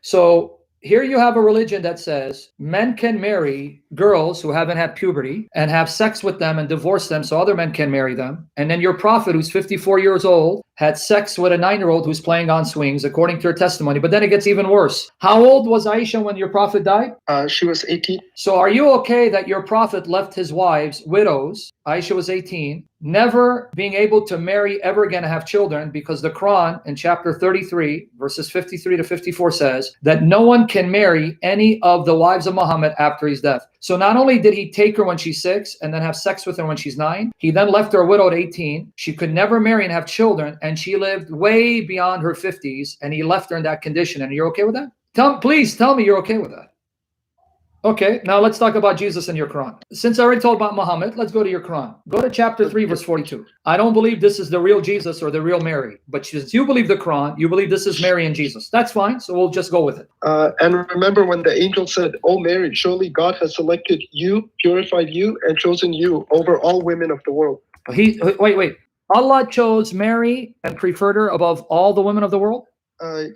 So here you have a religion that says men can marry girls who haven't had puberty and have sex with them and divorce them so other men can marry them. And then your prophet, who's 54 years old, had sex with a 9-year-old who's playing on swings, according to her testimony. But then it gets even worse. How old was Aisha when your prophet died? She was 18. So are you okay that your prophet left his wives widows? Aisha was 18, never being able to marry ever again and have children, because the Quran in chapter 33, verses 53 to 54 says that no one can marry any of the wives of Muhammad after his death. So not only did he take her when she's 6 and then have sex with her when she's 9, he then left her widowed at 18. She could never marry and have children, and she lived way beyond her 50s, and he left her in that condition. And you're okay with that? Please tell me you're okay with that. Okay, now let's talk about Jesus in your Quran. Since I already told about Muhammad, let's go to your Quran. Go to chapter 3, verse 42. I don't believe this is the real Jesus or the real Mary, but since you believe the Quran, you believe this is Mary and Jesus. That's fine, so we'll just go with it. And remember when the angel said, "O Mary, surely God has selected you, purified you, and chosen you over all women of the world." Wait. Allah chose Mary and preferred her above all the women of the world?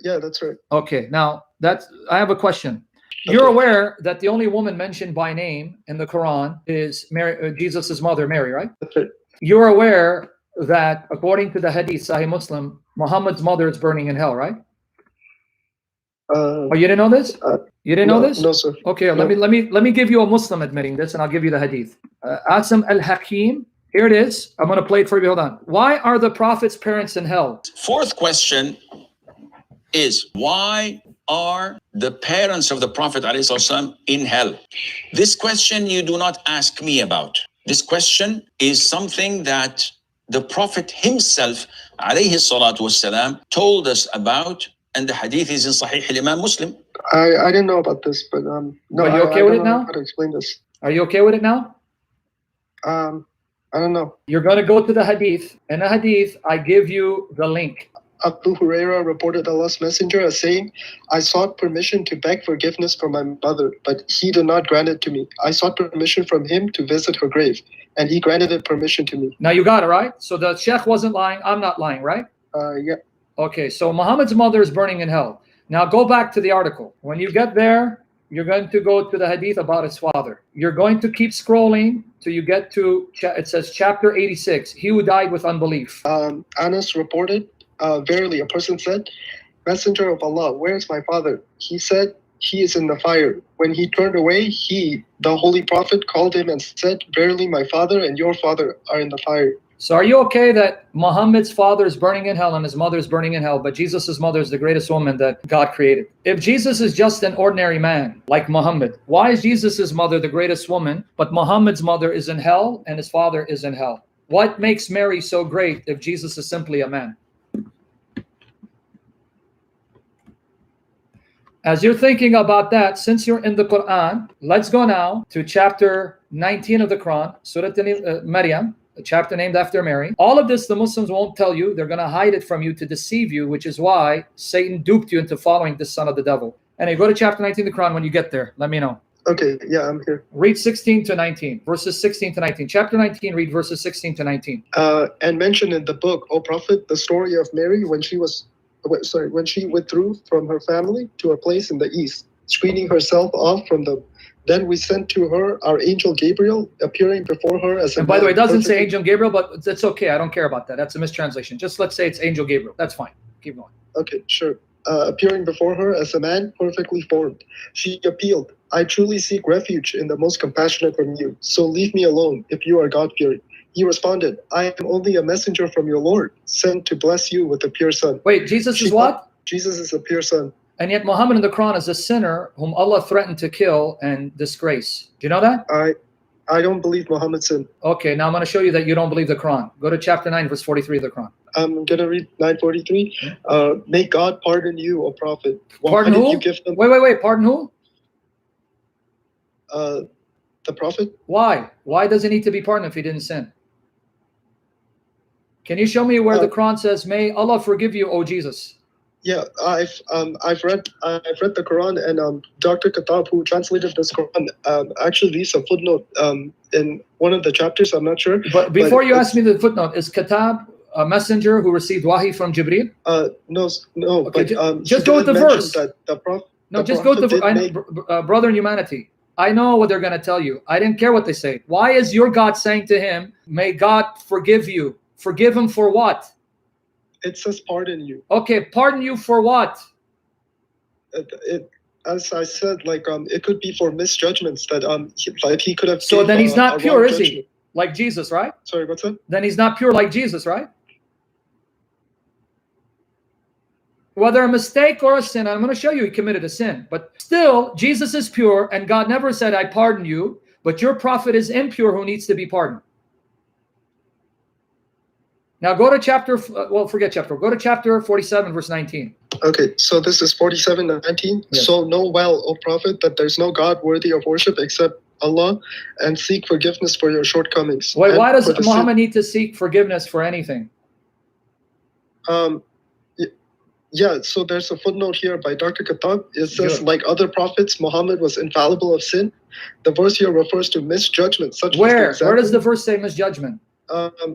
Yeah, that's right. Okay, now I have a question. You're aware that the only woman mentioned by name in the Quran is Mary, Jesus' mother, Mary, right? That's right. You're aware that according to the Hadith, Sahih Muslim, Muhammad's mother is burning in hell, right? Oh, you didn't know this? You didn't know this? No, sir. Okay, No. let me give you a Muslim admitting this, and I'll give you the Hadith. Asim al-Hakim. Here it is. I'm going to play it for you. Hold on. Why are the Prophet's parents in hell? Fourth question is, why are the parents of the Prophet ﷺ in hell? This question you do not ask me about. This question is something that the Prophet himself ﷺ told us about, and the hadith is in Sahih al-Imam Muslim. I didn't know about this, but no. Are you okay with it now? How to explain this? Are you okay with it now? I don't know. You're going to go to the hadith. In the hadith, I give you the link. Abu Huraira reported Allah's Messenger as saying, "I sought permission to beg forgiveness from my mother, but he did not grant it to me. I sought permission from him to visit her grave, and he granted it permission to me." Now you got it, right? So the Sheikh wasn't lying. I'm not lying, right? Yeah. Okay, so Muhammad's mother is burning in hell. Now go back to the article. When you get there, you're going to go to the hadith about his father. You're going to keep scrolling till you get to, it says chapter 86, he who died with unbelief. Anas reported, verily, a person said, "Messenger of Allah, where is my father?" He said, "He is in the fire." When he turned away, the Holy Prophet, called him and said, "Verily, my father and your father are in the fire." So are you okay that Muhammad's father is burning in hell and his mother is burning in hell, but Jesus' mother is the greatest woman that God created? If Jesus is just an ordinary man like Muhammad, why is Jesus' mother the greatest woman, but Muhammad's mother is in hell and his father is in hell? What makes Mary so great if Jesus is simply a man? As you're thinking about that, since you're in the Quran, let's go now to chapter 19 of the Quran, Surah Maryam, a chapter named after Mary. All of this the Muslims won't tell you. They're going to hide it from you to deceive you, which is why Satan duped you into following this son of the devil. And go to chapter 19 of the Quran when you get there. Let me know. Okay, yeah, I'm here. Read 16 to 19, verses 16 to 19. Chapter 19, read verses 16 to 19. And mentioned in the book, O Prophet, the story of Mary when she withdrew from her family to a place in the east, screening herself off from them. Then we sent to her our angel Gabriel, appearing before her as a And by the way, it doesn't say perfectly- angel Gabriel, but that's okay. I don't care about that. That's a mistranslation. Just let's say it's angel Gabriel. That's fine. Keep going. Okay, sure. Appearing before her as a man perfectly formed. She appealed, "I truly seek refuge in the most compassionate from you. So leave me alone if you are God-fearing." He responded, "I am only a messenger from your Lord, sent to bless you with a pure son." Wait, Jesus is what? Jesus is a pure son. And yet Muhammad in the Quran is a sinner whom Allah threatened to kill and disgrace. Do you know that? I don't believe Muhammad sinned. Okay, now I'm going to show you that you don't believe the Quran. Go to chapter 9, verse 43 of the Quran. I'm going to read 943. May God pardon you, O Prophet. Pardon Why did who? you give them, Wait. Pardon who? the Prophet? Why? Why does he need to be pardoned if he didn't sin? Can you show me where the Quran says, "May Allah forgive you, O Jesus"? Yeah, I've read the Quran, and Dr. Katab, who translated this Quran, actually leaves a footnote in one of the chapters. I'm not sure. But before you ask me the footnote, is Katab a messenger who received wahi from Jibreel? No. Okay, but just he go with the didn't mention verse. That the Prophet. No, The just go to prophet did make- brother in humanity. I know what they're going to tell you. I didn't care what they say. Why is your God saying to him, may God forgive you? Forgive him for what? It says pardon you. Okay, pardon you for what? As I said, like it could be for misjudgments that he could have. So gave then he's a not pure, wrong is he? judgment. Like Jesus, right? Sorry, what's that? Then he's not pure like Jesus, right? Whether a mistake or a sin, I'm going to show you he committed a sin. But still, Jesus is pure, and God never said, I pardon you, but your prophet is impure who needs to be pardoned. Now go to chapter, well, forget chapter, go to chapter 47, verse 19. Okay, so this is 47:19. Yes. So know well, O prophet, that there's no God worthy of worship except Allah, and seek forgiveness for your shortcomings. Wait, and why does for the Muhammad need to seek forgiveness for anything? Yeah, so there's a footnote here by Dr. Khattab. It says, Good. like other prophets, Muhammad was infallible of sin. The verse here refers to misjudgment, such as the Where? example. Where does the verse say misjudgment?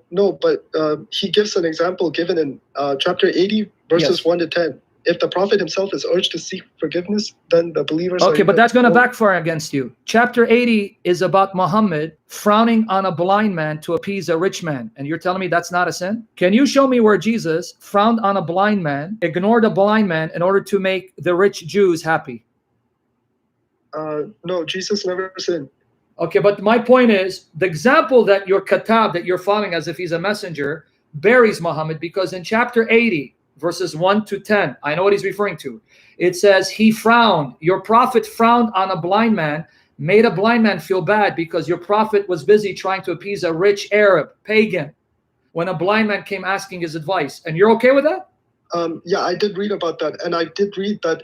No, but he gives an example given in chapter 80, verses Yes. 1 to 10. If the prophet himself is urged to seek forgiveness, then the believers Okay, are but that's going to more- backfire against you. Chapter 80 is about Muhammad frowning on a blind man to appease a rich man. And you're telling me that's not a sin? Can you show me where Jesus frowned on a blind man, ignored a blind man in order to make the rich Jews happy? No, Jesus never sinned. Okay, but my point is, the example that your katab, that you're following as if he's a messenger, buries Muhammad, because in chapter 80, verses 1 to 10, I know what he's referring to. It says, he frowned, your prophet frowned on a blind man, made a blind man feel bad because your prophet was busy trying to appease a rich Arab, pagan, when a blind man came asking his advice. And you're okay with that? Yeah, I did read about that. And I did read that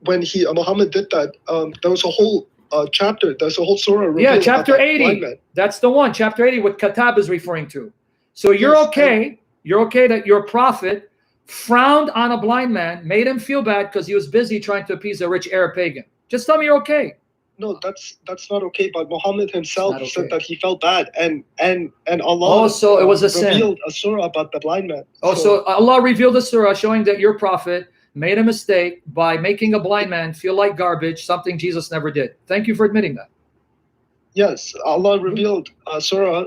when Muhammad did that, there was a whole chapter, there's a whole surah. Yeah, chapter about that blind 80. man. That's the one. Chapter 80, what Katab is referring to. So you're Yes, okay. You're okay that your prophet frowned on a blind man, made him feel bad because he was busy trying to appease a rich Arab pagan. Just tell me you're okay. No, that's not okay. But Muhammad himself It's not said okay. that he felt bad, and Allah Oh, so it was a sin. revealed a surah about the blind man. Oh, so Allah revealed a surah showing that your prophet made a mistake by making a blind man feel like garbage, something Jesus never did. Thank you for admitting that. Yes, Allah revealed a surah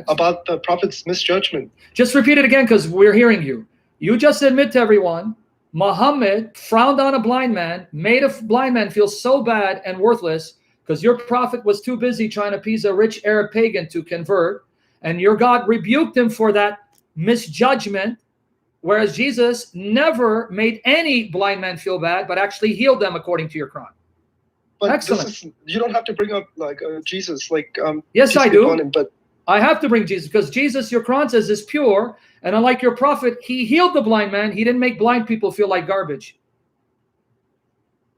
about the prophet's misjudgment. Just repeat it again because we're hearing you. You just admit to everyone, Muhammad frowned on a blind man, made a blind man feel so bad and worthless because your prophet was too busy trying to appease a rich Arab pagan to convert, and your God rebuked him for that misjudgment, whereas Jesus never made any blind man feel bad, but actually healed them according to your Quran. But Excellent. You don't have to bring up like Jesus, like Yes, peace I be do. upon him, but I have to bring Jesus because Jesus, your Quran says, is pure. And unlike your prophet, he healed the blind man. He didn't make blind people feel like garbage.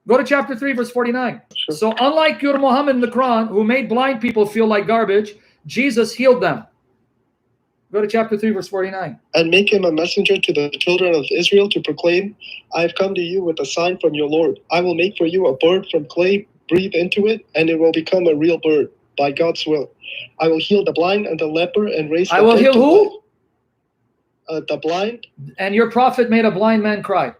Go to chapter 3, verse 49. Sure. So unlike your Muhammad in the Quran, who made blind people feel like garbage, Jesus healed them. Go to chapter 3, verse 49. and make him a messenger to the children of Israel to proclaim, I have come to you with a sign from your Lord. I will make for you a bird from clay, breathe into it, and it will become a real bird by God's will. I will heal the blind and the leper and raise the I will dead heal to who? life. The blind. And your prophet made a blind man cry.